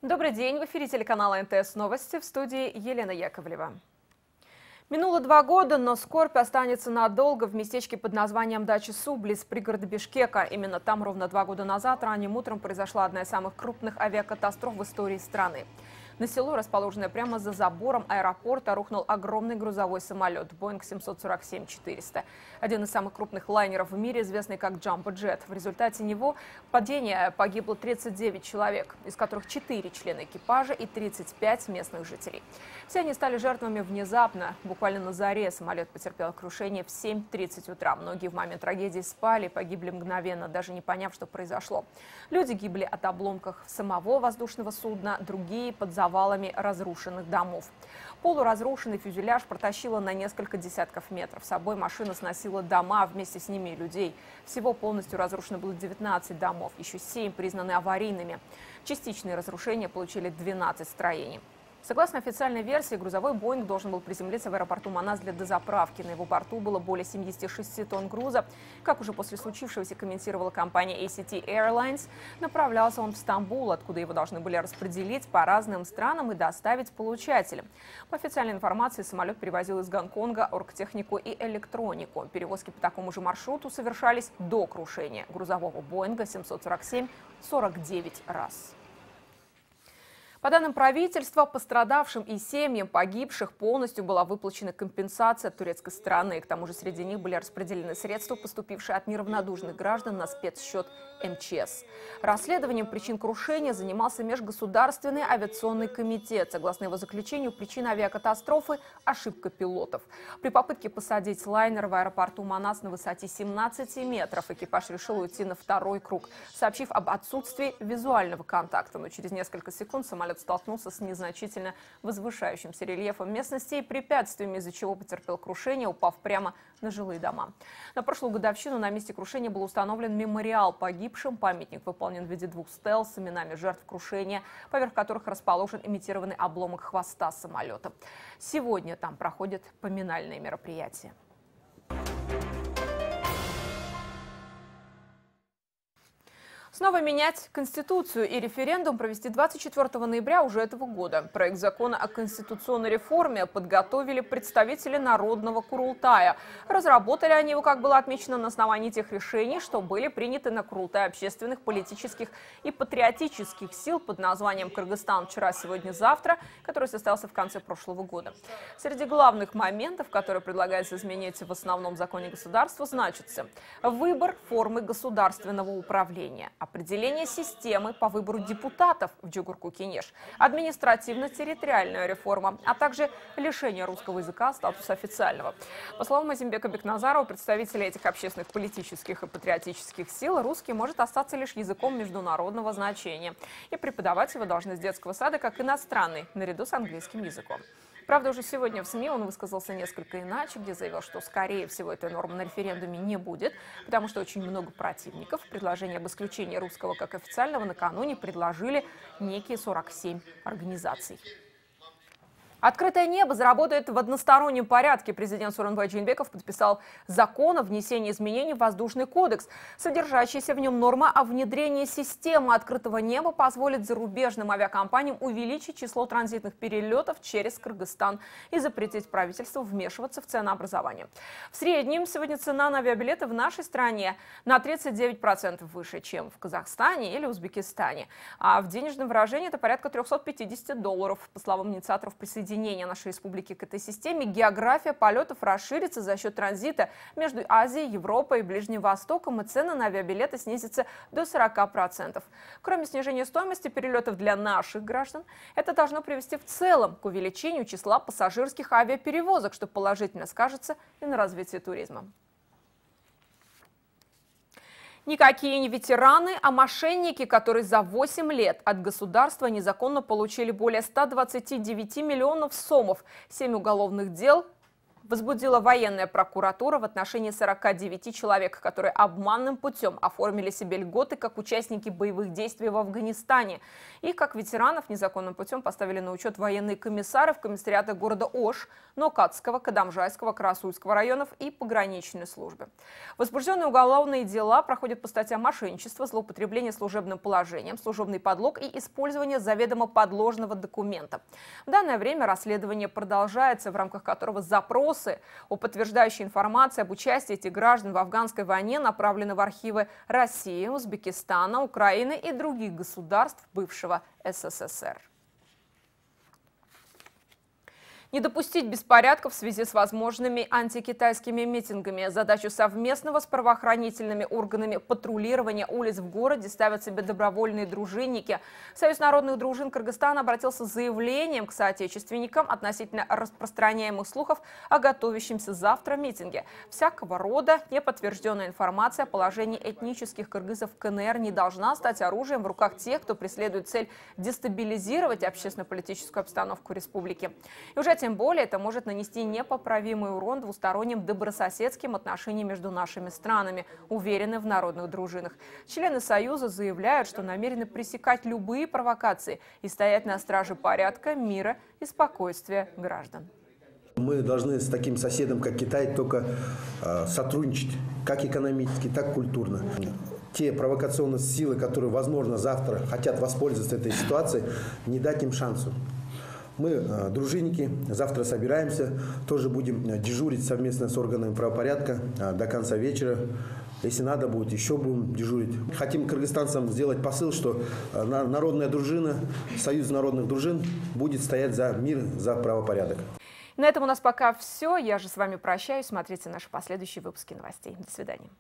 Добрый день, в эфире телеканала НТС Новости, в студии Елена Яковлева. Минуло 2 года, но скорбь останется надолго в местечке под названием Дача Су, близ пригорода Бишкека. Именно там ровно 2 года назад ранним утром произошла одна из самых крупных авиакатастроф в истории страны. На село, расположенное прямо за забором аэропорта, рухнул огромный грузовой самолет Boeing 747-400. Один из самых крупных лайнеров в мире, известный как Jumbo Jet. В результате него падения погибло 39 человек, из которых 4 члена экипажа и 35 местных жителей. Все они стали жертвами внезапно. Буквально на заре самолет потерпел крушение в 7:30 утра. Многие в момент трагедии спали, погибли мгновенно, даже не поняв, что произошло. Люди гибли от обломков самого воздушного судна, другие под завалами разрушенных домов. Полуразрушенный фюзеляж протащило на несколько десятков метров. С собой машина сносила дома, вместе с ними и людей. Всего полностью разрушено было 19 домов, еще 7 признаны аварийными. Частичные разрушения получили 12 строений. Согласно официальной версии, грузовой «Боинг» должен был приземлиться в аэропорту Манас для дозаправки. На его борту было более 76 тонн груза. Как уже после случившегося комментировала компания ACT Airlines, направлялся он в Стамбул, откуда его должны были распределить по разным странам и доставить получателям. По официальной информации, самолет перевозил из Гонконга оргтехнику и электронику. Перевозки по такому же маршруту совершались до крушения грузового «Боинга» 747 49 раз. По данным правительства, пострадавшим и семьям погибших полностью была выплачена компенсация от турецкой стороны. К тому же среди них были распределены средства, поступившие от неравнодушных граждан на спецсчет МЧС. Расследованием причин крушения занимался Межгосударственный авиационный комитет. Согласно его заключению, причина авиакатастрофы – ошибка пилотов. При попытке посадить лайнер в аэропорту Манас на высоте 17 метров экипаж решил уйти на второй круг, сообщив об отсутствии визуального контакта. Но через несколько секунд самолет столкнулся с незначительно возвышающимся рельефом местности и препятствиями, из-за чего потерпел крушение, упав прямо на жилые дома. На прошлую годовщину на месте крушения был установлен мемориал погибшим. Памятник выполнен в виде 2 стел с именами жертв крушения, поверх которых расположен имитированный обломок хвоста самолета. Сегодня там проходят поминальные мероприятия. Снова менять Конституцию и референдум провести 24 ноября уже этого года. Проект закона о конституционной реформе подготовили представители Народного Курултая. Разработали они его, как было отмечено, на основании тех решений, что были приняты на Курултае общественных, политических и патриотических сил под названием «Кыргызстан. Вчера, сегодня, завтра», который состоялся в конце прошлого года. Среди главных моментов, которые предлагается изменить в основном законе государства, значится выбор формы государственного управления, определение системы по выбору депутатов в Джугурку-Кенеш, административно-территориальная реформа, а также лишение русского языка статуса официального. По словам Азимбека Бекназарова, представителей этих общественных, политических и патриотических сил, русский может остаться лишь языком международного значения. И преподавать его должны с детского сада как иностранный, наряду с английским языком. Правда, уже сегодня в СМИ он высказался несколько иначе, где заявил, что, скорее всего, этой нормы на референдуме не будет, потому что очень много противников. Предложение об исключении русского как официального накануне предложили некие 47 организаций. Открытое небо заработает в одностороннем порядке. Президент Сооронбай Джейнбеков подписал закон о внесении изменений в Воздушный кодекс. Содержащаяся в нем норма о внедрении системы открытого неба позволит зарубежным авиакомпаниям увеличить число транзитных перелетов через Кыргызстан и запретить правительству вмешиваться в ценообразование. В среднем сегодня цена на авиабилеты в нашей стране на 39% выше, чем в Казахстане или Узбекистане. А в денежном выражении это порядка $350. По словам инициаторов присоединения нашей республики к этой системе, география полетов расширится за счет транзита между Азией, Европой и Ближним Востоком, и цены на авиабилеты снизятся до 40%. Кроме снижения стоимости перелетов для наших граждан, это должно привести в целом к увеличению числа пассажирских авиаперевозок, что положительно скажется и на развитии туризма. Никакие не ветераны, а мошенники, которые за 8 лет от государства незаконно получили более 129 миллионов сомов. 7 уголовных дел возбудила военная прокуратура в отношении 49 человек, которые обманным путем оформили себе льготы как участники боевых действий в Афганистане. И как ветеранов незаконным путем поставили на учет военные комиссары в комиссариатах города Ош, Нокатского, Кадамжайского, Карасуйского районов и пограничной службы. Возбужденные уголовные дела проходят по статьям мошенничество, злоупотребление служебным положением, служебный подлог и использование заведомо подложного документа. В данное время расследование продолжается, в рамках которого запросы о подтверждающей информации об участии этих граждан в афганской войне направлены в архивы России, Узбекистана, Украины и других государств бывшего СССР. Не допустить беспорядков в связи с возможными антикитайскими митингами. Задачу совместного с правоохранительными органами патрулирования улиц в городе ставят себе добровольные дружинники. Союз народных дружин Кыргызстана обратился с заявлением к соотечественникам относительно распространяемых слухов о готовящемся завтра митинге. Всякого рода неподтвержденная информация о положении этнических кыргызов в КНР не должна стать оружием в руках тех, кто преследует цель дестабилизировать общественно-политическую обстановку республики. И уже тем более это может нанести непоправимый урон двусторонним добрососедским отношениям между нашими странами, уверены в народных дружинах. Члены Союза заявляют, что намерены пресекать любые провокации и стоять на страже порядка, мира и спокойствия граждан. Мы должны с таким соседом, как Китай, только сотрудничать, как экономически, так и культурно. Те провокационные силы, которые, возможно, завтра хотят воспользоваться этой ситуацией, не дать им шансу. Мы, дружинники, завтра собираемся, тоже будем дежурить совместно с органами правопорядка до конца вечера. Если надо будет, еще будем дежурить. Хотим кыргызстанцам сделать посыл, что народная дружина, Союз народных дружин будет стоять за мир, за правопорядок. На этом у нас пока все. Я же с вами прощаюсь. Смотрите наши последующие выпуски новостей. До свидания.